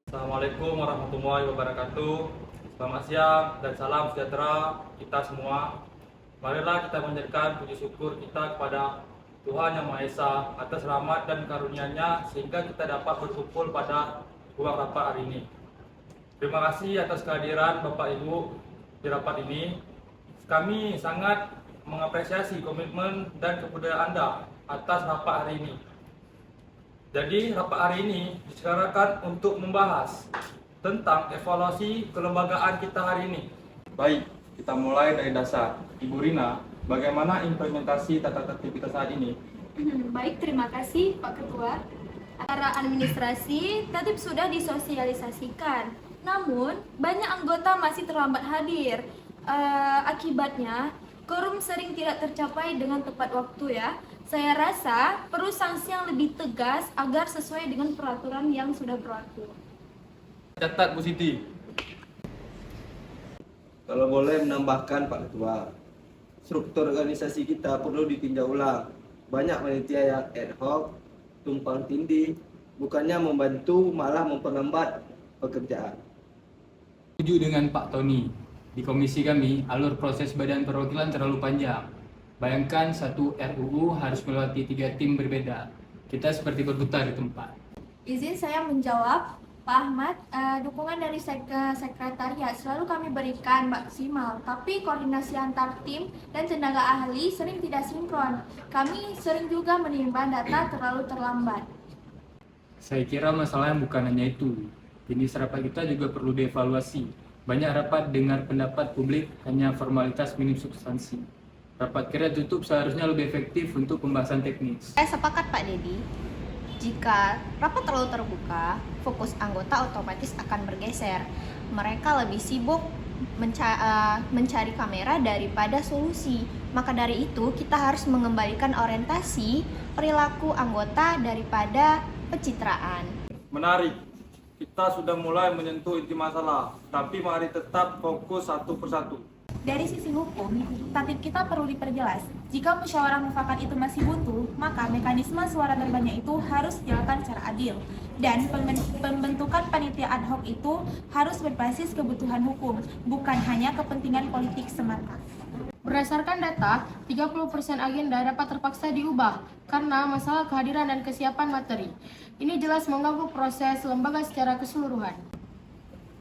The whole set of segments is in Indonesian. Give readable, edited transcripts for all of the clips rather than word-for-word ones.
Assalamualaikum warahmatullahi wabarakatuh. Selamat siang dan salam sejahtera kita semua. Marilah kita menjadikan puji syukur kita kepada Tuhan Yang Maha Esa atas rahmat dan karunia-Nya sehingga kita dapat berkumpul pada ruang rapat hari ini. Terima kasih atas kehadiran Bapak Ibu di rapat ini. Kami sangat mengapresiasi komitmen dan kebudayaan Anda atas rapat hari ini. Jadi rapat hari ini diselenggarakan untuk membahas tentang evaluasi kelembagaan kita hari ini. Baik, kita mulai dari dasar. Ibu Rina, bagaimana implementasi tata tertib kita saat ini? Baik, terima kasih Pak Ketua. Secara administrasi, tertib sudah disosialisasikan. Namun, banyak anggota masih terlambat hadir. Akibatnya, quorum sering tidak tercapai dengan tepat waktu ya. Saya rasa perlu sanksi yang lebih tegas agar sesuai dengan peraturan yang sudah berlaku. Catat Bu Siti. Kalau boleh menambahkan Pak Ketua, struktur organisasi kita perlu ditinjau ulang. Banyak panitia yang ad hoc, tumpang tindih, bukannya membantu malah memperlambat pekerjaan. Setuju dengan Pak Tony. Di komisi kami, alur proses badan perwakilan terlalu panjang. Bayangkan satu RUU harus melewati 3 tim berbeda. Kita seperti berputar di tempat. Izin saya menjawab, Pak Ahmad, dukungan dari sekretariat selalu kami berikan maksimal, tapi koordinasi antar tim dan tenaga ahli sering tidak sinkron. Kami sering juga menimba data terlalu terlambat. Saya kira masalahnya bukan hanya itu. Jenis rapat kita juga perlu dievaluasi. Banyak rapat dengar pendapat publik hanya formalitas minim substansi. Rapat kira tutup seharusnya lebih efektif untuk pembahasan teknis. Saya sepakat Pak Dedi, jika rapat terlalu terbuka, fokus anggota otomatis akan bergeser. Mereka lebih sibuk mencari kamera daripada solusi. Maka dari itu, kita harus mengembalikan orientasi perilaku anggota daripada pencitraan. Menarik. Kita sudah mulai menyentuh inti masalah, tapi mari tetap fokus satu persatu. Dari sisi hukum, tatip kita perlu diperjelas. Jika musyawarah mufakat itu masih buntu, maka mekanisme suara terbanyak itu harus dilakukan secara adil. Dan pembentukan panitia ad hoc itu harus berbasis kebutuhan hukum, bukan hanya kepentingan politik semata. Berdasarkan data, 30% agenda dapat terpaksa diubah karena masalah kehadiran dan kesiapan materi. Ini jelas mengganggu proses lembaga secara keseluruhan.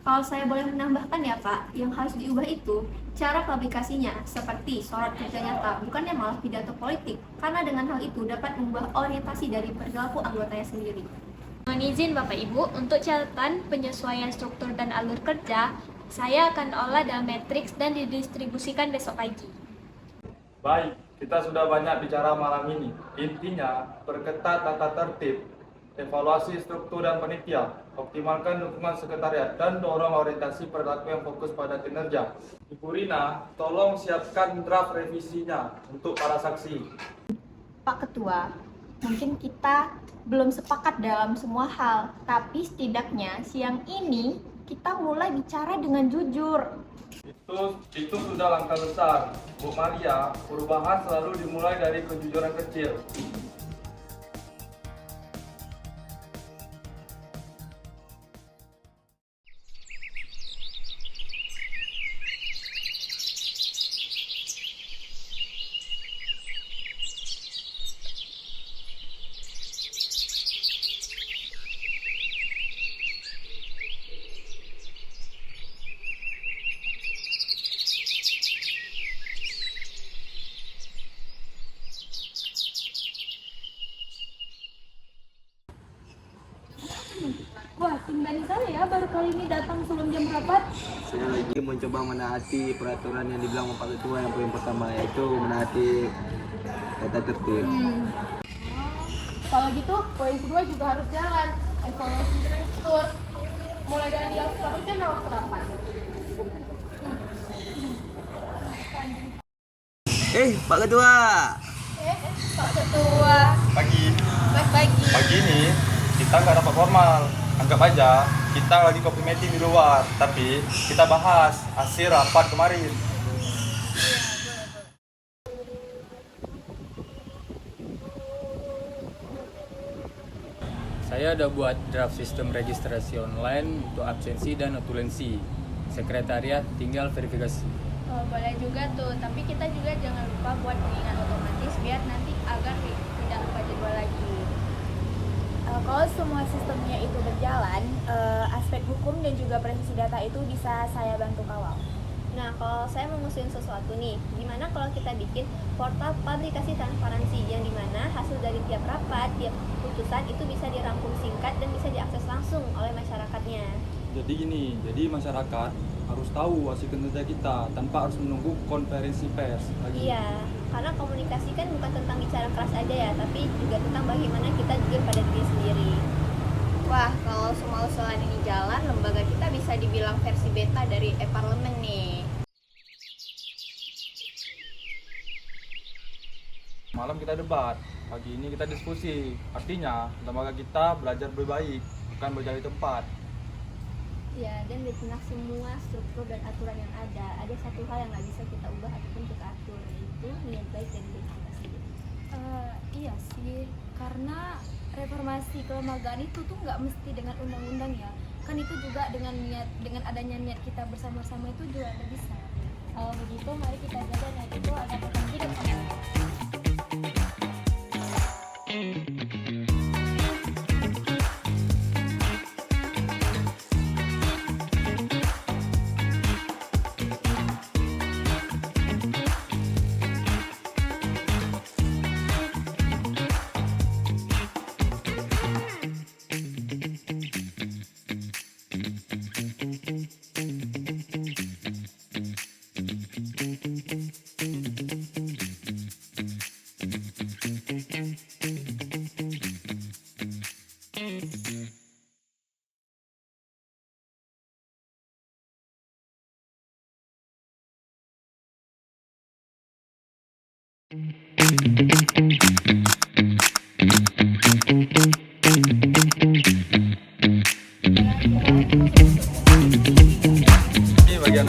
Kalau saya boleh menambahkan ya Pak, yang harus diubah itu cara publikasinya seperti sorot kerja nyata, bukannya malah pidato politik, karena dengan hal itu dapat mengubah orientasi dari perilaku anggotanya sendiri. Mohon izin Bapak Ibu, untuk catatan penyesuaian struktur dan alur kerja, saya akan olah dalam matriks dan didistribusikan besok pagi. Baik, kita sudah banyak bicara malam ini. Intinya, perketat tata tertib, evaluasi struktur dan panitia, optimalkan dukungan sekretariat, dan dorong orientasi perilaku yang fokus pada kinerja. Ibu Rina, tolong siapkan draft revisinya untuk para saksi. Pak Ketua, mungkin kita belum sepakat dalam semua hal, tapi setidaknya siang ini kita mulai bicara dengan jujur. Itu sudah langkah besar. Bu Maria, perubahan selalu dimulai dari kejujuran kecil. Wah, tumben sekali ya baru kali ini datang sebelum jam rapat. Saya lagi mencoba menaati peraturan yang dibilang Pak Ketua. Yang paling pertama yaitu menaati tata tertib. Kalau gitu, poin kedua juga harus jalan. Evaluasi struktur. Mulai dari yang seterusnya waktu rapat. Pak Ketua. Pak Ketua, Pagi. pagi. Pagi ini kita nggak rapat formal. Anggap aja kita lagi coffee meeting di luar, tapi kita bahas hasil rapat kemarin. Saya udah buat draft sistem registrasi online untuk absensi dan notulensi. Sekretariat tinggal verifikasi. Oh, boleh juga tuh, tapi kita juga jangan lupa buat pengingat otomatis biar nanti agar tidak lupa jadwal lagi. Kalau semua sistemnya itu berjalan, aspek hukum dan juga presisi data itu bisa saya bantu kawal. Nah, kalau saya mau ngusulin sesuatu nih, gimana kalau kita bikin portal publikasi transparansi yang dimana hasil dari tiap rapat, tiap putusan itu bisa dirangkum singkat dan bisa diakses langsung oleh masyarakatnya. Jadi gini, jadi masyarakat harus tahu hasil kinerja kita tanpa harus menunggu konferensi pers lagi. Iya, karena komunikasi kan bukan tentang bicara keras aja ya, tapi juga tentang bagaimana kita jujur pada diri sendiri. Wah, kalau semua usulan ini jalan, lembaga kita bisa dibilang versi beta dari e-parlemen nih. Malam kita debat, pagi ini kita diskusi. Artinya, lembaga kita belajar lebih baik, bukan berjalan di tempat. Ya, dan di tengah semua struktur dan aturan yang ada satu hal yang nggak bisa kita ubah ataupun kita atur, yaitu niat baik dari diri kita sendiri. Iya sih, karena reformasi kelembagaan itu tuh nggak mesti dengan undang-undang ya. Kan itu juga dengan adanya niat kita bersama-sama itu juga ada bisa. Kalau begitu, mari kita jaga niat itu agar tetap hidup sama. Ini bagian